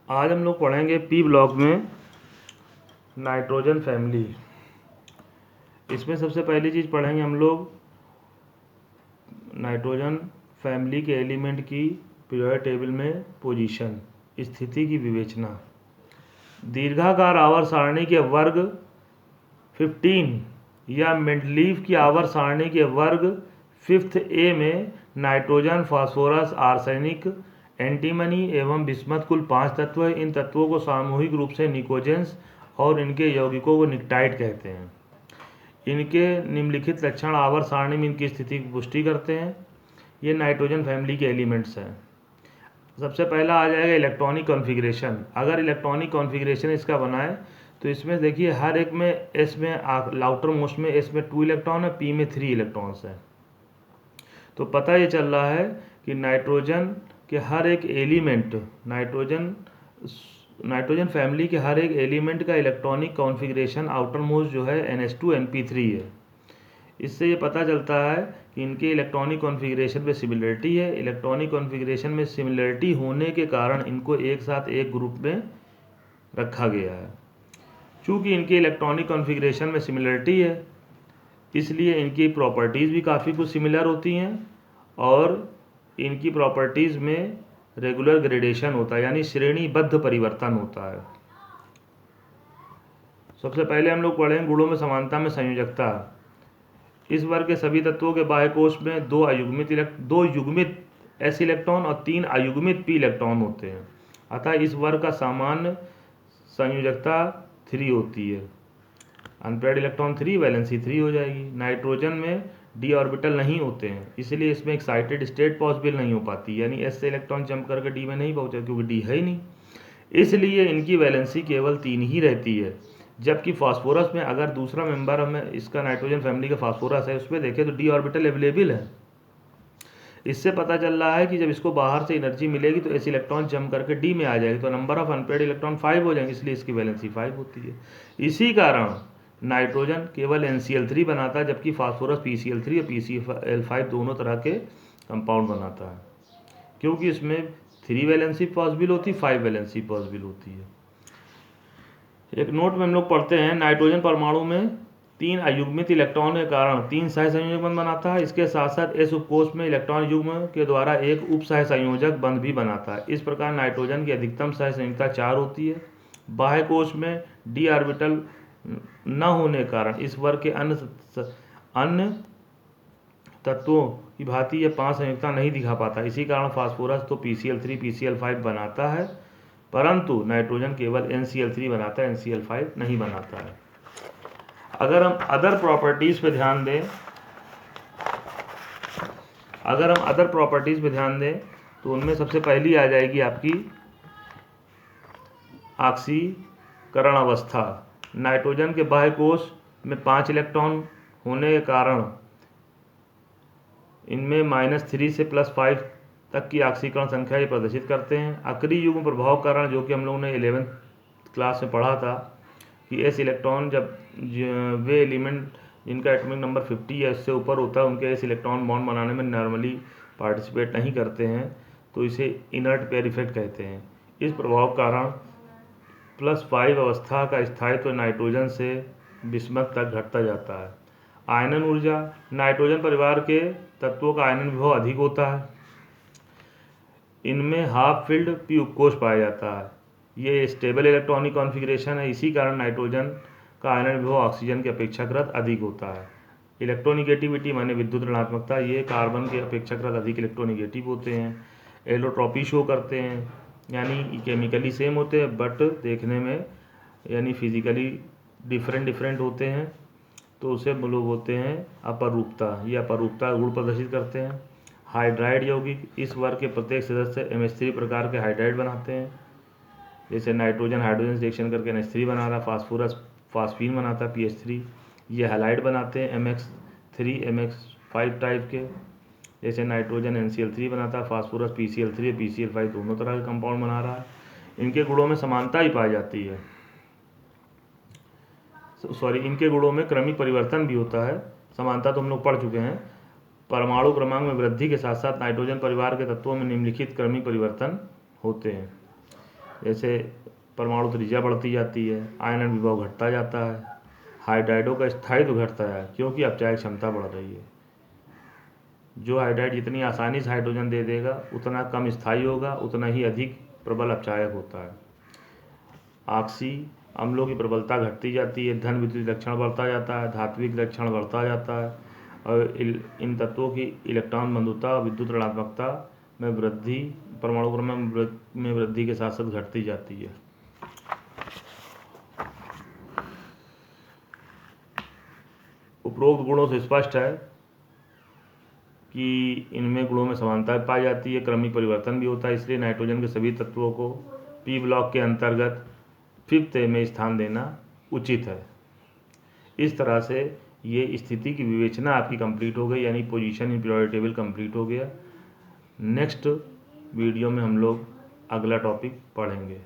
आज हम लोग पढ़ेंगे पी ब्लॉक में नाइट्रोजन फैमिली। इसमें सबसे पहली चीज़ पढ़ेंगे हम लोग नाइट्रोजन फैमिली के एलिमेंट की पीरियोडिक टेबल में पोजीशन, स्थिति की विवेचना। दीर्घाकार आवर्त सारणी के वर्ग 15 या मेंडलीव की आवर्त सारणी के वर्ग 5th ए में नाइट्रोजन, फास्फोरस, आर्सेनिक, एंटीमनी एवं बिस्मथ कुल 5 तत्व हैं। इन तत्वों को सामूहिक रूप से निकोजेंस और इनके यौगिकों को निक्टाइड कहते हैं। इनके निम्नलिखित लक्षण आवर्त सारणी में इनकी स्थिति की पुष्टि करते हैं। ये नाइट्रोजन फैमिली के एलिमेंट्स हैं। सबसे पहला आ जाएगा इलेक्ट्रॉनिक कॉन्फ़िगरेशन। अगर इलेक्ट्रॉनिक कॉन्फ़िगरेशन इसका बनाए तो इसमें देखिए हर एक में एस में आउटर मोस्ट में एस में 2 इलेक्ट्रॉन है, पी में 3 इलेक्ट्रॉन्स हैं। तो पता ये चल रहा है कि नाइट्रोजन के हर एक एलिमेंट नाइट्रोजन फैमिली के हर एक एलिमेंट का इलेक्ट्रॉनिक कॉन्फ़िगरेशन आउटर मोस्ट जो है NH2 NP3 है। इससे ये पता चलता है कि इनके इलेक्ट्रॉनिक कॉन्फ़िगरेशन में सिमिलरिटी है। इलेक्ट्रॉनिक कॉन्फ़िगरेशन में सिमिलरिटी होने के कारण इनको एक साथ एक ग्रुप में रखा गया है। चूँकि इनके इलेक्ट्रॉनिक कॉन्फ़िगरेशन में सिमिलरिटी है इसलिए इनकी प्रॉपर्टीज़ भी काफ़ी कुछ सिमिलर होती हैं और इनकी प्रॉपर्टीज़ में रेगुलर ग्रेडेशन होता है, यानी श्रेणीबद्ध परिवर्तन होता है। सबसे पहले हम लोग पढ़ें गुणों में समानता में संयोजकता। इस वर्ग के सभी तत्वों के बाह्य कोश में 2 युग्मित S इलेक्ट्रॉन और 3 अयुग्मित P इलेक्ट्रॉन होते हैं। अतः इस वर्ग का सामान्य संयोजकता 3 होती है। अनपेयर्ड इलेक्ट्रॉन 3, वैलेंसी 3 हो जाएगी। नाइट्रोजन में d ऑर्बिटल नहीं होते हैं, इसलिए इसमें एक्साइटेड स्टेट पॉसिबल नहीं हो पाती, यानी S से इलेक्ट्रॉन जंप करके d में नहीं पहुंचा क्योंकि d है ही नहीं। इसलिए इनकी वैलेंसी केवल 3 ही रहती है। जबकि फास्फोरस में अगर दूसरा मेंबर हमें इसका नाइट्रोजन फैमिली का फास्फोरस है उसमें देखें तो d ऑर्बिटल अवेलेबल है। इससे पता चल रहा है कि जब इसको बाहर से एनर्जी मिलेगी तो S इलेक्ट्रॉन जंप करके d में आ जाएगी, तो नंबर ऑफ अनपेयर्ड इलेक्ट्रॉन 5 हो जाएंगे, इसलिए इसकी वैलेंसी 5 होती है। इसी कारण नाइट्रोजन केवल NCl3 बनाता है, जबकि फास्फोरस PCl3 और PCl5 दोनों तरह के कंपाउंड बनाता है, क्योंकि इसमें 3 वैलेंसी पॉसिबल होती है, 5 वैलेंसी पॉसिबल होती है। एक नोट में हम लोग पढ़ते हैं नाइट्रोजन परमाणु में 3 अयुग्मित इलेक्ट्रॉन के कारण 3 सहसंयोजक बंध बनाता है। इसके साथ साथ S उपकोष में इलेक्ट्रॉन युग्म के द्वारा एक उप सहसंयोजक बंध भी बनाता है। इस प्रकार नाइट्रोजन की अधिकतम सहसंयोजकता 4 होती है। बाह्य कोश में d ऑर्बिटल न होने के कारण इस वर्ग के अन्य तत्वों की भांति यह 5 संयोजकता नहीं दिखा पाता। इसी कारण फास्फोरस तो PCl3 PCl5 बनाता है, परंतु नाइट्रोजन केवल NCl3 बनाता है, NCl5 नहीं बनाता है। अगर हम अदर प्रॉपर्टीज़ पे ध्यान दें तो उनमें सबसे पहली आ जाएगी आपकी ऑक्सीकरण अवस्था। नाइट्रोजन के बाह्य कोश में 5 इलेक्ट्रॉन होने के कारण इनमें -3 से +5 तक की ऑक्सीकरण संख्या ये प्रदर्शित करते हैं। अक्रिय युग्म प्रभाव कारण, जो कि हम लोगों ने 11th क्लास में पढ़ा था कि S इलेक्ट्रॉन जब वे एलिमेंट जिनका एटॉमिक नंबर 50 या इससे ऊपर होता है उनके S इलेक्ट्रॉन बॉन्ड बनाने में नॉर्मली पार्टिसिपेट नहीं करते हैं, तो इसे इनर्ट पेयर इफेक्ट कहते हैं। इस प्रभाव कारण +5 अवस्था का स्थायित्व नाइट्रोजन से बिस्मथ तक घटता जाता है। आयनन ऊर्जा, नाइट्रोजन परिवार के तत्वों का आयनन विभव अधिक होता है। इनमें हाफ फिल्ड P उपकोष पाया जाता है। ये स्टेबल इलेक्ट्रॉनिक कॉन्फ़िगरेशन है, इसी कारण नाइट्रोजन का आयनन विभव ऑक्सीजन के अपेक्षाकृत अधिक होता है। इलेक्ट्रोनिगेटिविटी माने विद्युत ऋणात्मकता, ये कार्बन के अपेक्षाकृत अधिक इलेक्ट्रोनिगेटिव होते हैं। एलोट्रॉपी शो करते हैं, यानी केमिकली सेम होते हैं बट देखने में यानी फिजिकली डिफरेंट होते हैं, तो उसे लोग होते हैं अपरूपता। ये अपरूपता गुण प्रदर्शित करते हैं। हाइड्राइड यौगिक, इस वर्ग के प्रत्येक सदस्य MH3 प्रकार के हाइड्राइड बनाते हैं। जैसे नाइट्रोजन हाइड्रोजन से रिएक्शन करके NH3 बना रहा, फास्फोरस फास्फीन बनाता है PH3। ये हैलाइड बनाते हैं MX3 MX5 टाइप के। जैसे नाइट्रोजन NCl3 बनाता है, फास्फोरस PCl3 और PCl5 दोनों तरह के कंपाउंड बना रहा है। इनके गुणों में समानता ही पाई जाती है, इनके गुणों में क्रमिक परिवर्तन भी होता है। समानता तो हम लोग पढ़ चुके हैं। परमाणु क्रमांक में वृद्धि के साथ साथ नाइट्रोजन परिवार के तत्वों में निम्नलिखित क्रमिक परिवर्तन होते हैं। जैसे परमाणु त्रिज्या बढ़ती जाती है, आयनन विभव घटता जाता है, हाइड्राइडों का स्थायित्व घटता है क्योंकि अपचायक क्षमता बढ़ रही है। जो हाइड्राइड जितनी आसानी से हाइड्रोजन दे देगा उतना कम स्थायी होगा, उतना ही अधिक प्रबल अपचायक होता है। ऑक्सी अम्लों की प्रबलता घटती जाती है, धन विद्युत लक्षण बढ़ता जाता है, धात्विक लक्षण बढ़ता जाता है और इन तत्वों की इलेक्ट्रॉन बंधुता और विद्युत ऋणात्मकता में वृद्धि परमाणु क्रम में वृद्धि के साथ साथ घटती जाती है। उपरोक्त गुणों से स्पष्ट है कि इनमें गुणों में समानता पाई जाती है, क्रमिक परिवर्तन भी होता है, इसलिए नाइट्रोजन के सभी तत्वों को पी ब्लॉक के अंतर्गत 5th में स्थान देना उचित है। इस तरह से ये स्थिति की विवेचना आपकी कंप्लीट हो गई, यानी position in periodic table complete हो गया। नेक्स्ट वीडियो में हम लोग अगला टॉपिक पढ़ेंगे।